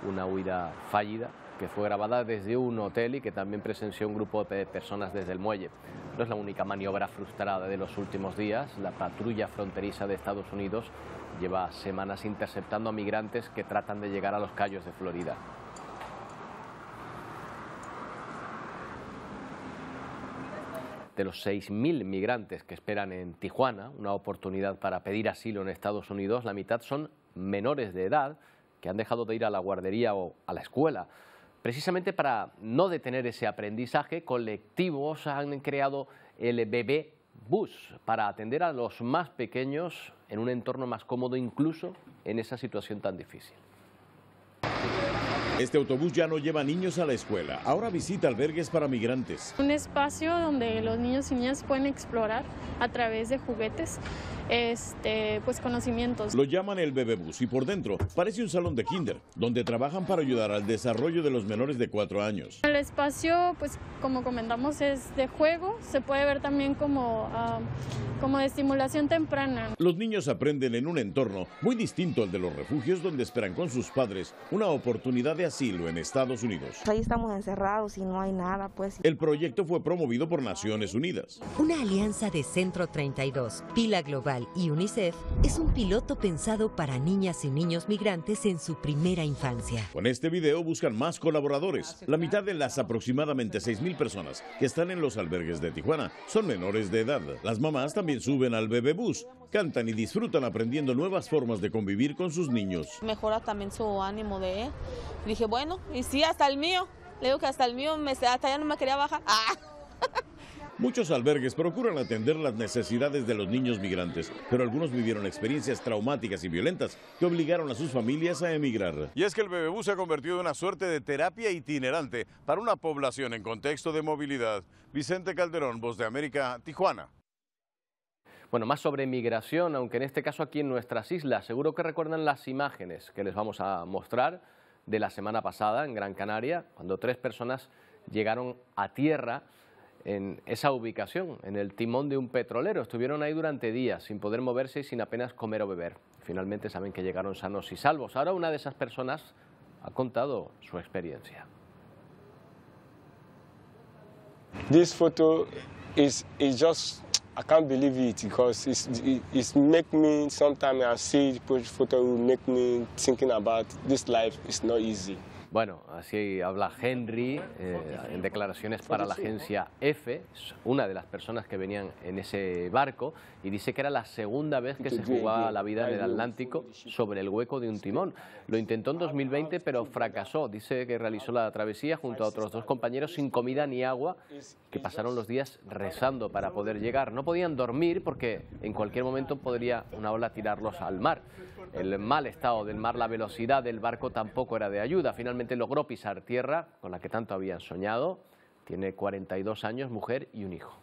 Una huida fallida que fue grabada desde un hotel y que también presenció un grupo de personas desde el muelle. No es la única maniobra frustrada de los últimos días. La patrulla fronteriza de Estados Unidos lleva semanas interceptando a migrantes que tratan de llegar a los Cayos de Florida. De los 6.000 migrantes que esperan en Tijuana una oportunidad para pedir asilo en Estados Unidos, la mitad son menores de edad que han dejado de ir a la guardería o a la escuela. Precisamente para no detener ese aprendizaje, colectivos han creado el Bebé Bus para atender a los más pequeños en un entorno más cómodo, incluso en esa situación tan difícil. Este autobús ya no lleva niños a la escuela, ahora visita albergues para migrantes. Un espacio donde los niños y niñas pueden explorar a través de juguetes, pues conocimientos. Lo llaman el bebebús y por dentro parece un salón de kinder, donde trabajan para ayudar al desarrollo de los menores de 4 años. El espacio, pues como comentamos, es de juego, se puede ver también como de estimulación temprana. Los niños aprenden en un entorno muy distinto al de los refugios donde esperan con sus padres una oportunidad de asilo en Estados Unidos. Ahí estamos encerrados y no hay nada, pues. El proyecto fue promovido por Naciones Unidas. Una alianza de Centro 32, Pila Global y UNICEF es un piloto pensado para niñas y niños migrantes en su primera infancia. Con este video buscan más colaboradores. La mitad de las aproximadamente 6.000 personas que están en los albergues de Tijuana son menores de edad. Las mamás también suben al bebebús, cantan y disfrutan aprendiendo nuevas formas de convivir con sus niños. Mejora también su ánimo de él. Dije, bueno, y sí, hasta el mío. Le digo que hasta el mío, hasta ya no me quería bajar. ¡Ah! Muchos albergues procuran atender las necesidades de los niños migrantes, pero algunos vivieron experiencias traumáticas y violentas que obligaron a sus familias a emigrar. Y es que el bebebús se ha convertido en una suerte de terapia itinerante para una población en contexto de movilidad. Vicente Calderón, Voz de América, Tijuana. Bueno, más sobre migración, aunque en este caso aquí en nuestras islas. Seguro que recuerdan las imágenes que les vamos a mostrar de la semana pasada en Gran Canaria, cuando 3 personas llegaron a tierra en esa ubicación, en el timón de un petrolero. Estuvieron ahí durante días sin poder moverse y sin apenas comer o beber. Finalmente saben que llegaron sanos y salvos. Ahora una de esas personas ha contado su experiencia. This photo is just, I can't believe it, because it's make me, sometimes I see the photo will make me thinking about this life is not easy. Bueno, así habla Henry en declaraciones para la agencia EFE, es una de las personas que venían en ese barco, y dice que era la segunda vez que se jugaba la vida en el Atlántico sobre el hueco de un timón. Lo intentó en 2020, pero fracasó. Dice que realizó la travesía junto a otros 2 compañeros sin comida ni agua, que pasaron los días rezando para poder llegar. No podían dormir porque en cualquier momento podría una ola tirarlos al mar. El mal estado del mar, la velocidad del barco tampoco era de ayuda. Finalmente logró pisar tierra, con la que tanto habían soñado. Tiene 42 años, mujer y un hijo.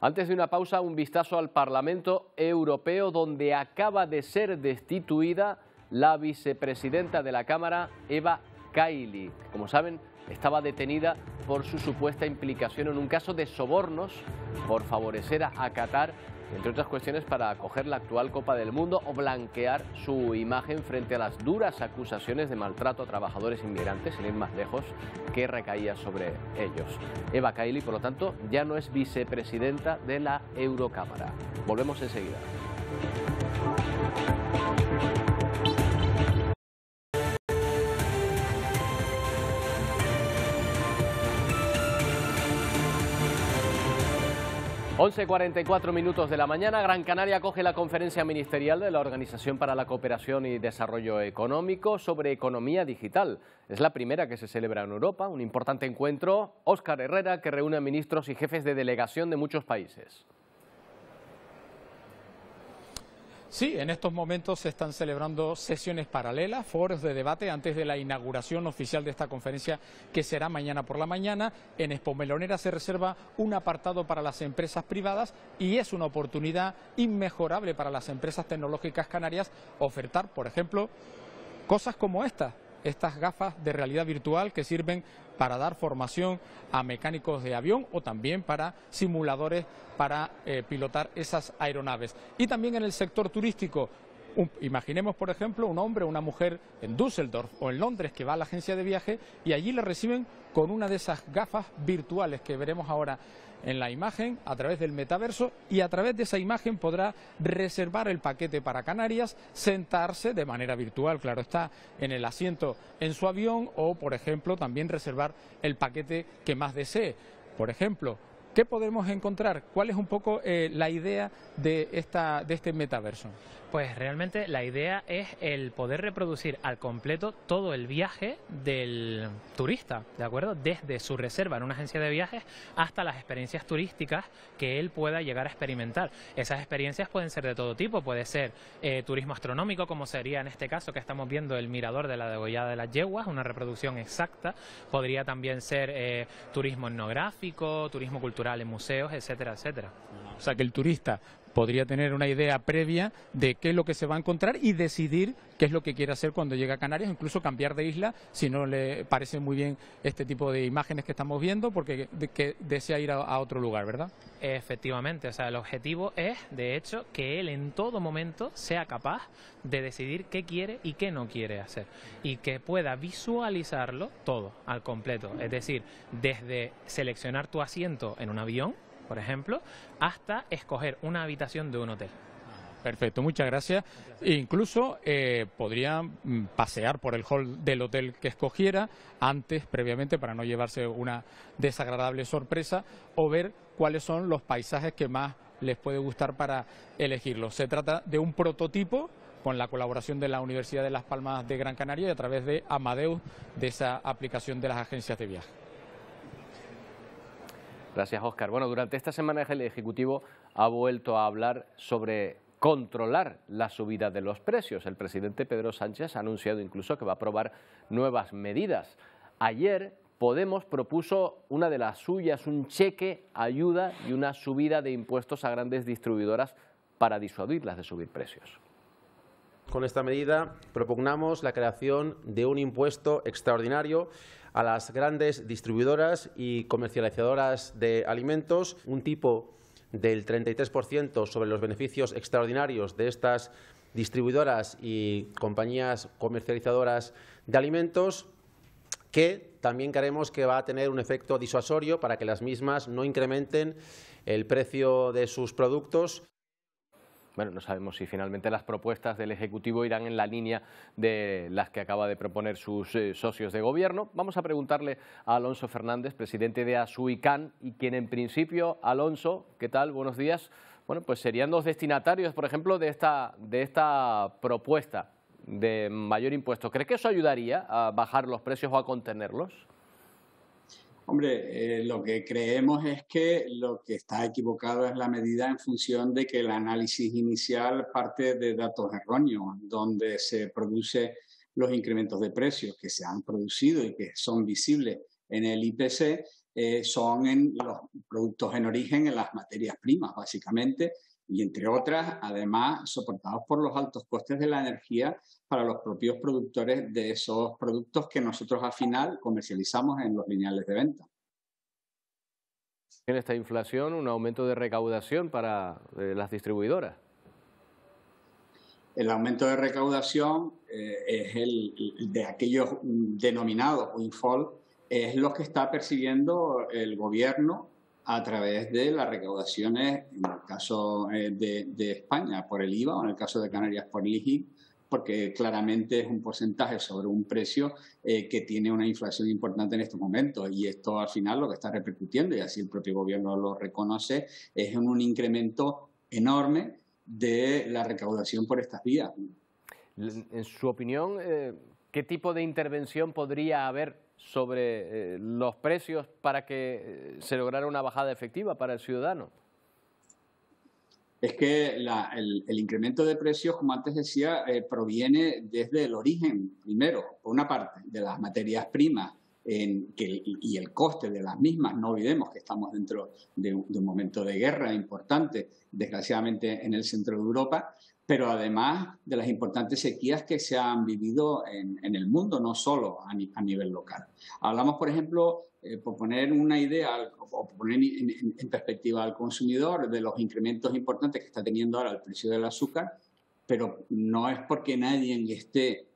Antes de una pausa, un vistazo al Parlamento Europeo, donde acaba de ser destituida la vicepresidenta de la Cámara, Eva Kaili. Como saben, estaba detenida por su supuesta implicación en un caso de sobornos por favorecer a Qatar, entre otras cuestiones, para acoger la actual Copa del Mundo o blanquear su imagen frente a las duras acusaciones de maltrato a trabajadores inmigrantes, sin ir más lejos, que recaía sobre ellos. Eva Kaili, por lo tanto, ya no es vicepresidenta de la Eurocámara. Volvemos enseguida. 11:44 minutos de la mañana. Gran Canaria acoge la conferencia ministerial de la Organización para la Cooperación y Desarrollo Económico sobre economía digital. Es la primera que se celebra en Europa, un importante encuentro. Óscar Herrera, que reúne a ministros y jefes de delegación de muchos países. Sí, en estos momentos se están celebrando sesiones paralelas, foros de debate antes de la inauguración oficial de esta conferencia, que será mañana por la mañana. En Expo Melonera se reserva un apartado para las empresas privadas y es una oportunidad inmejorable para las empresas tecnológicas canarias ofertar, por ejemplo, cosas como estas gafas de realidad virtual que sirven para dar formación a mecánicos de avión o también para simuladores para pilotar esas aeronaves. Y también en el sector turístico, imaginemos por ejemplo un hombre o una mujer en Düsseldorf o en Londres que va a la agencia de viaje y allí le reciben con una de esas gafas virtuales que veremos ahora en la imagen a través del metaverso, y a través de esa imagen podrá reservar el paquete para Canarias, sentarse de manera virtual, claro está, en el asiento en su avión, o por ejemplo también reservar el paquete que más desee. Por ejemplo, ¿qué podemos encontrar? ¿Cuál es un poco la idea de este metaverso? Pues realmente la idea es el poder reproducir al completo todo el viaje del turista, ¿de acuerdo? Desde su reserva en una agencia de viajes hasta las experiencias turísticas que él pueda llegar a experimentar. Esas experiencias pueden ser de todo tipo, puede ser turismo astronómico, como sería en este caso que estamos viendo el mirador de la Degollada de las Yeguas, una reproducción exacta. Podría también ser turismo etnográfico, turismo cultural en museos, etcétera, etcétera. O sea que el turista podría tener una idea previa de qué es lo que se va a encontrar y decidir qué es lo que quiere hacer cuando llega a Canarias, incluso cambiar de isla si no le parece muy bien este tipo de imágenes que estamos viendo, porque que desea ir a otro lugar, ¿verdad? Efectivamente, o sea, el objetivo es, de hecho, que él en todo momento sea capaz de decidir qué quiere y qué no quiere hacer, y que pueda visualizarlo todo al completo, es decir, desde seleccionar tu asiento en un avión, por ejemplo, hasta escoger una habitación de un hotel. Perfecto, muchas gracias. Incluso podría pasear por el hall del hotel que escogiera antes, previamente, para no llevarse una desagradable sorpresa, o ver cuáles son los paisajes que más les puede gustar para elegirlo. Se trata de un prototipo con la colaboración de la Universidad de Las Palmas de Gran Canaria y a través de Amadeus, de esa aplicación de las agencias de viaje. Gracias, Óscar. Bueno, durante esta semana el Ejecutivo ha vuelto a hablar sobre controlar la subida de los precios. El presidente Pedro Sánchez ha anunciado incluso que va a aprobar nuevas medidas. Ayer Podemos propuso una de las suyas, un cheque, ayuda y una subida de impuestos a grandes distribuidoras para disuadirlas de subir precios. Con esta medida propugnamos la creación de un impuesto extraordinario a las grandes distribuidoras y comercializadoras de alimentos, un tipo del 33% sobre los beneficios extraordinarios de estas distribuidoras y compañías comercializadoras de alimentos, que también creemos que va a tener un efecto disuasorio para que las mismas no incrementen el precio de sus productos. Bueno, no sabemos si finalmente las propuestas del Ejecutivo irán en la línea de las que acaba de proponer sus socios de gobierno. Vamos a preguntarle a Alonso Fernández, presidente de Asuicán, y quien en principio, Alonso, ¿qué tal? Buenos días. Bueno, pues serían los destinatarios, por ejemplo, de esta propuesta de mayor impuesto. ¿Cree que eso ayudaría a bajar los precios o a contenerlos? Hombre, lo que creemos es que lo que está equivocado es la medida en función de que el análisis inicial parte de datos erróneos, donde se producen los incrementos de precios que se han producido y que son visibles en el IPC, son en los productos en origen, en las materias primas, básicamente, y entre otras, además, soportados por los altos costes de la energía para los propios productores de esos productos que nosotros al final comercializamos en los lineales de venta. ¿En esta inflación un aumento de recaudación para las distribuidoras? El aumento de recaudación es el de aquellos denominados windfall, es lo que está percibiendo el gobierno a través de las recaudaciones, en el caso de España por el IVA o en el caso de Canarias por el IGI, porque claramente es un porcentaje sobre un precio que tiene una inflación importante en estos momentos, y esto al final lo que está repercutiendo, y así el propio gobierno lo reconoce, es en un incremento enorme de la recaudación por estas vías. En su opinión, ¿qué tipo de intervención podría haber sobre los precios para que se lograra una bajada efectiva para el ciudadano? Es que el incremento de precios, como antes decía, proviene desde el origen, primero, por una parte, de las materias primas y el coste de las mismas. No olvidemos que estamos dentro de un momento de guerra importante, desgraciadamente en el centro de Europa, pero además de las importantes sequías que se han vivido en el mundo, no solo a nivel local. Hablamos, por ejemplo, por poner una idea o poner en perspectiva al consumidor de los incrementos importantes que está teniendo ahora el precio del azúcar, pero no es porque nadie esté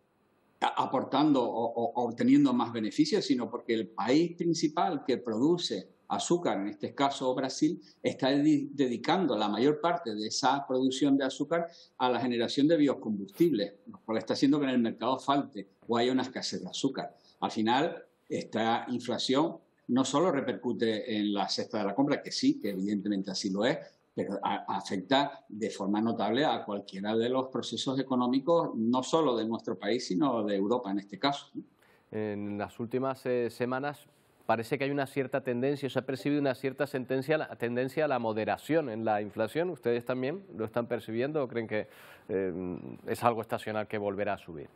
aportando o obteniendo más beneficios, sino porque el país principal que produce azúcar, en este caso Brasil, está dedicando la mayor parte de esa producción de azúcar a la generación de biocombustibles, lo cual está haciendo que en el mercado falte o haya una escasez de azúcar. Al final, esta inflación no solo repercute en la cesta de la compra, que sí, que evidentemente así lo es, pero afecta de forma notable a cualquiera de los procesos económicos, no solo de nuestro país, sino de Europa en este caso. En las últimas semanas parece que hay una cierta tendencia, se ha percibido una cierta tendencia a la moderación en la inflación. ¿Ustedes también lo están percibiendo o creen que es algo estacional que volverá a subir?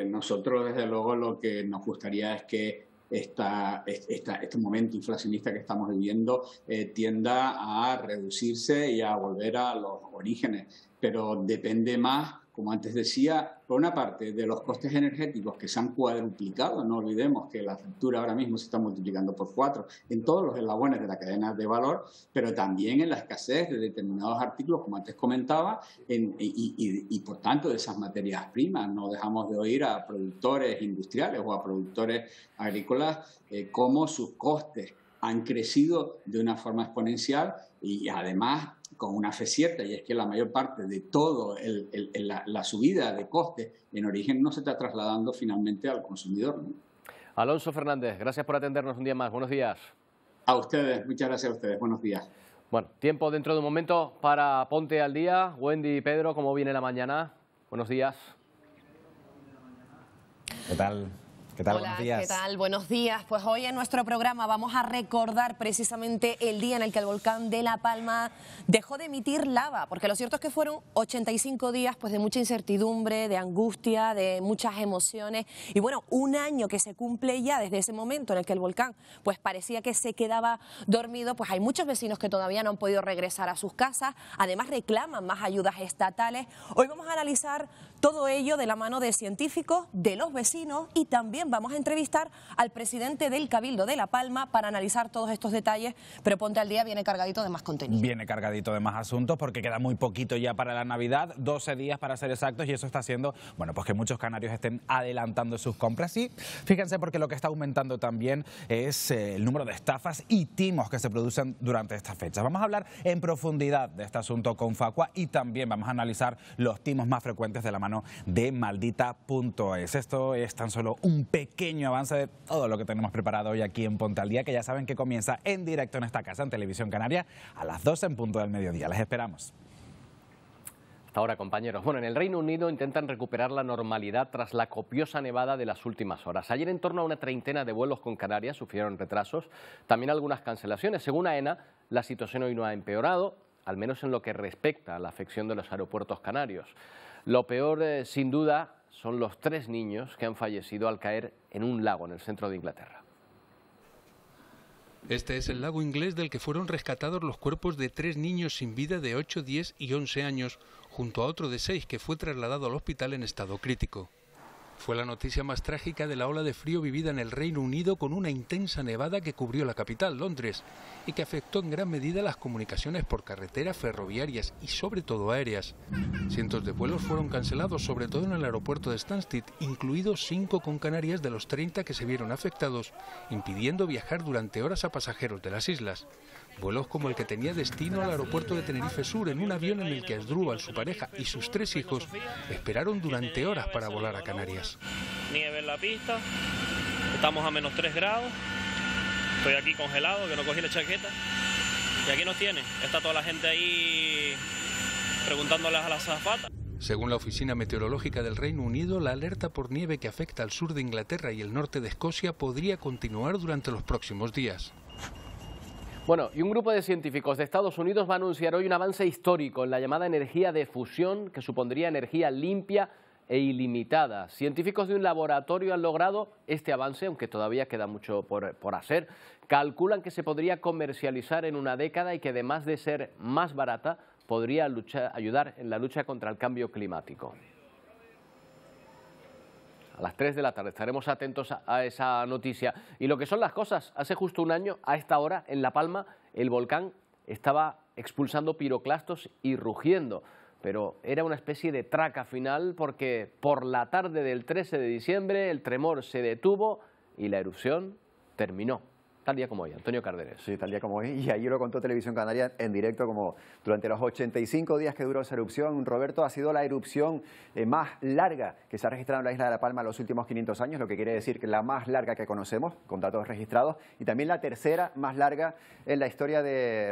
Nosotros, desde luego, lo que nos gustaría es que este momento inflacionista que estamos viviendo tienda a reducirse y a volver a los orígenes, pero depende más, como antes decía, por una parte de los costes energéticos que se han cuadruplicado. No olvidemos que la factura ahora mismo se está multiplicando por 4 en todos los eslabones de la cadena de valor, pero también en la escasez de determinados artículos, como antes comentaba, y por tanto de esas materias primas. No dejamos de oír a productores industriales o a productores agrícolas cómo sus costes han crecido de una forma exponencial y además con una fe cierta, y es que la mayor parte de todo la subida de costes en origen no se está trasladando finalmente al consumidor, ¿no? Alonso Fernández, gracias por atendernos un día más. Buenos días. A ustedes, muchas gracias a ustedes. Buenos días. Bueno, tiempo dentro de un momento para Ponte al Día. Wendy y Pedro, ¿cómo viene la mañana? Buenos días. ¿Qué tal? ¿Qué tal? Hola, buenos días. ¿qué tal? Buenos días. Pues hoy en nuestro programa vamos a recordar precisamente el día en el que el volcán de La Palma dejó de emitir lava, porque lo cierto es que fueron 85 días pues de mucha incertidumbre, de angustia, de muchas emociones, y bueno, un año que se cumple ya desde ese momento en el que el volcán pues parecía que se quedaba dormido. Pues hay muchos vecinos que todavía no han podido regresar a sus casas, además reclaman más ayudas estatales. Hoy vamos a analizar todo ello de la mano de científicos, de los vecinos, y también vamos a entrevistar al presidente del Cabildo de La Palma para analizar todos estos detalles, pero Ponte al Día viene cargadito de más contenido. Viene cargadito de más asuntos porque queda muy poquito ya para la Navidad, 12 días para ser exactos, y eso está haciendo, bueno, pues que muchos canarios estén adelantando sus compras. Y fíjense, porque lo que está aumentando también es el número de estafas y timos que se producen durante estas fechas. Vamos a hablar en profundidad de este asunto con Facua y también vamos a analizar los timos más frecuentes de la mano de Maldita.es. Esto es tan solo un pequeño avance de todo lo que tenemos preparado hoy aquí en Ponte al Día, que ya saben que comienza en directo en esta casa, en Televisión Canaria, a las 12 en punto del mediodía. Les esperamos. Hasta ahora, compañeros. Bueno, en el Reino Unido intentan recuperar la normalidad tras la copiosa nevada de las últimas horas. Ayer en torno a una treintena de vuelos con Canarias sufrieron retrasos, también algunas cancelaciones. Según AENA, la situación hoy no ha empeorado, al menos en lo que respecta a la afección de los aeropuertos canarios. Lo peor, sin duda, son los 3 niños que han fallecido al caer en un lago en el centro de Inglaterra. Este es el lago inglés del que fueron rescatados los cuerpos de 3 niños sin vida de 8, 10 y 11 años, junto a otro de 6 que fue trasladado al hospital en estado crítico. Fue la noticia más trágica de la ola de frío vivida en el Reino Unido, con una intensa nevada que cubrió la capital, Londres, y que afectó en gran medida las comunicaciones por carretera, ferroviarias y sobre todo aéreas. Cientos de vuelos fueron cancelados, sobre todo en el aeropuerto de Stansted, incluidos 5 con Canarias de los 30 que se vieron afectados, impidiendo viajar durante horas a pasajeros de las islas. Vuelos como el que tenía destino al aeropuerto de Tenerife Sur, en un avión en el que Asdrúbal, su pareja y sus 3 hijos esperaron durante horas para volar a Canarias. Nieve en la pista, estamos a menos 3 grados, estoy aquí congelado, que no cogí la chaqueta, y aquí nos tienen, está toda la gente ahí preguntándoles a las azafatas. Según la Oficina Meteorológica del Reino Unido, la alerta por nieve que afecta al sur de Inglaterra y el norte de Escocia podría continuar durante los próximos días. Bueno, y un grupo de científicos de Estados Unidos va a anunciar hoy un avance histórico en la llamada energía de fusión, que supondría energía limpia e ilimitada. Científicos de un laboratorio han logrado este avance, aunque todavía queda mucho por hacer. Calculan que se podría comercializar en una década y que, además de ser más barata, podría ayudar en la lucha contra el cambio climático. A las 3 de la tarde estaremos atentos a esa noticia. Y lo que son las cosas, hace justo un año, a esta hora, en La Palma, el volcán estaba expulsando piroclastos y rugiendo. Pero era una especie de traca final, porque por la tarde del 13 de diciembre el tremor se detuvo y la erupción terminó. Tal día como hoy, Antonio Cardenes. Sí, tal día como hoy, y allí lo contó Televisión Canaria en directo, como durante los 85 días que duró esa erupción. Roberto, ha sido la erupción más larga que se ha registrado en la isla de La Palma en los últimos 500 años, lo que quiere decir que la más larga que conocemos, con datos registrados, y también la tercera más larga en la historia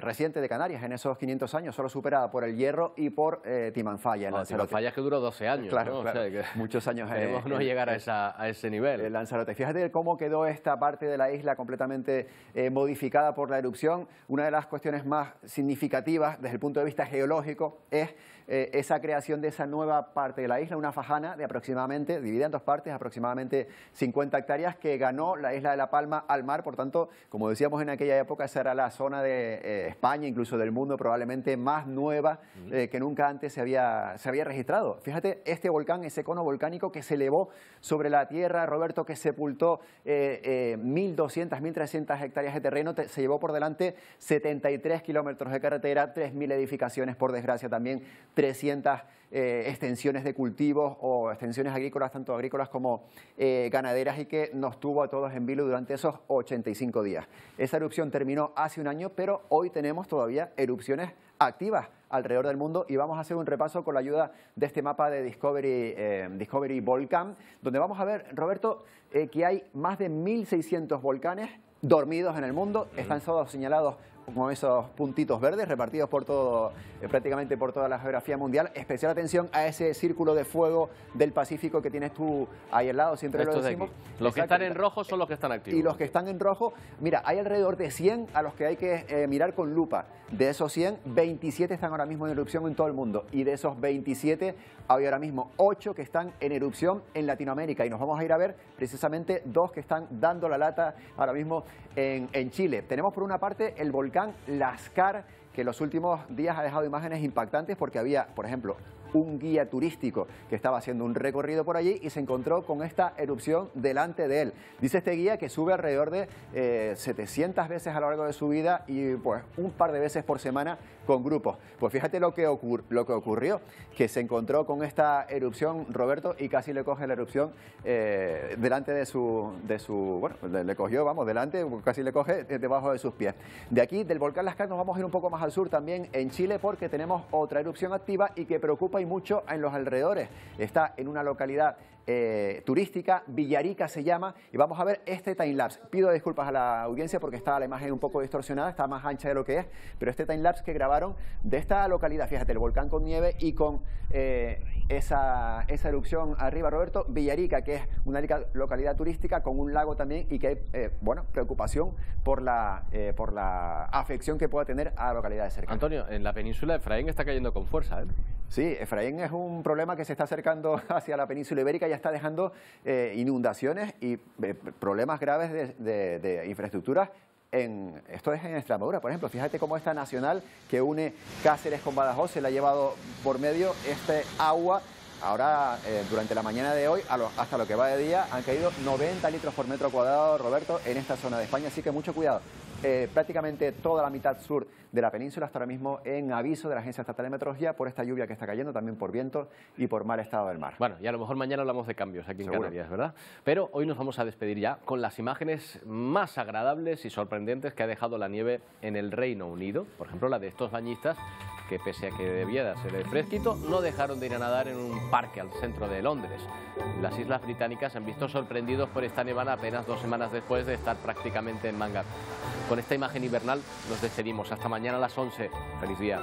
reciente de Canarias, en esos 500 años, solo superada por el Hierro y por Timanfaya. Timanfaya es que duró 12 años, claro, ¿no? Claro. O sea, que muchos años. Queremos no llegar a ese nivel. Lanzarote. Fíjate cómo quedó esta parte de la isla completamente modificada por la erupción. Una de las cuestiones más significativas desde el punto de vista geológico es esa creación de esa nueva parte de la isla, una fajana de aproximadamente, dividida en 2 partes, aproximadamente 50 hectáreas, que ganó la isla de La Palma al mar. Por tanto, como decíamos en aquella época, esa era la zona de España, incluso del mundo, probablemente más nueva que nunca antes se había registrado. Fíjate, este volcán, ese cono volcánico que se elevó sobre la tierra, Roberto, que sepultó 1.200, 1.300 hectáreas de terreno, se llevó por delante 73 kilómetros de carretera, 3.000 edificaciones, por desgracia también 300 extensiones de cultivos o extensiones agrícolas, tanto agrícolas como ganaderas, y que nos tuvo a todos en vilo durante esos 85 días. Esa erupción terminó hace un año, pero hoy tenemos todavía erupciones activas alrededor del mundo, y vamos a hacer un repaso con la ayuda de este mapa de Discovery Volcán, donde vamos a ver, Roberto, que hay más de 1.600 volcanes dormidos en el mundo. Están todos señalados como esos puntitos verdes repartidos por todo, prácticamente por toda la geografía mundial. Especial atención a ese círculo de fuego del Pacífico que tienes tú ahí al lado, siempre lo decimos. Los que están en rojo son los que están activos. Y los que están en rojo, mira, hay alrededor de 100 a los que hay que mirar con lupa. De esos 100, 27 están ahora mismo en erupción en todo el mundo, y de esos 27 hay ahora mismo 8 que están en erupción en Latinoamérica, y nos vamos a ir a ver precisamente 2 que están dando la lata ahora mismo en Chile. Tenemos por una parte el volcán Lascar, que en los últimos días ha dejado imágenes impactantes, porque había, por ejemplo, un guía turístico que estaba haciendo un recorrido por allí y se encontró con esta erupción delante de él. Dice este guía que sube alrededor de 700 veces a lo largo de su vida, y pues un par de veces por semana con grupos. Pues fíjate lo que ocurrió, que se encontró con esta erupción, Roberto, y casi le coge la erupción delante de su bueno, le cogió, vamos, delante, casi le coge debajo de sus pies. De aquí, del volcán Lascar, nos vamos a ir un poco más al sur, también en Chile, porque tenemos otra erupción activa y que preocupa y mucho en los alrededores. Está en una localidad turística, Villarica se llama, y vamos a ver este timelapse. Pido disculpas a la audiencia porque está la imagen un poco distorsionada, está más ancha de lo que es, pero este timelapse que grabaron de esta localidad, fíjate, el volcán con nieve y con esa erupción arriba, Roberto. Villarica, que es una localidad turística con un lago también, y que hay bueno, preocupación por la afección que pueda tener a localidades cercanas. Antonio, en la península Efraín está cayendo con fuerza, ¿eh? Sí, Efraín es un problema que se está acercando hacia la península ibérica, ya está dejando inundaciones y problemas graves de infraestructuras esto es en Extremadura, por ejemplo. Fíjate cómo esta nacional que une Cáceres con Badajoz se la ha llevado por medio este agua. Ahora, durante la mañana de hoy, hasta lo que va de día, han caído 90 litros por metro cuadrado, Roberto, en esta zona de España, así que mucho cuidado. Prácticamente toda la mitad sur de la península está ahora mismo en aviso de la Agencia Estatal de Meteorología por esta lluvia que está cayendo, también por viento y por mal estado del mar. Bueno, y a lo mejor mañana hablamos de cambios aquí en Seguro. Canarias, ¿verdad? Pero hoy nos vamos a despedir ya con las imágenes más agradables y sorprendentes que ha dejado la nieve en el Reino Unido. Por ejemplo, la de estos bañistas que, pese a que debía de ser fresquito, no dejaron de ir a nadar en un parque al centro de Londres. Las Islas Británicas se han visto sorprendidos por esta nevada apenas 2 semanas después de estar prácticamente en manga. Con esta imagen invernal nos despedimos. Hasta mañana a las 11. ¡Feliz día!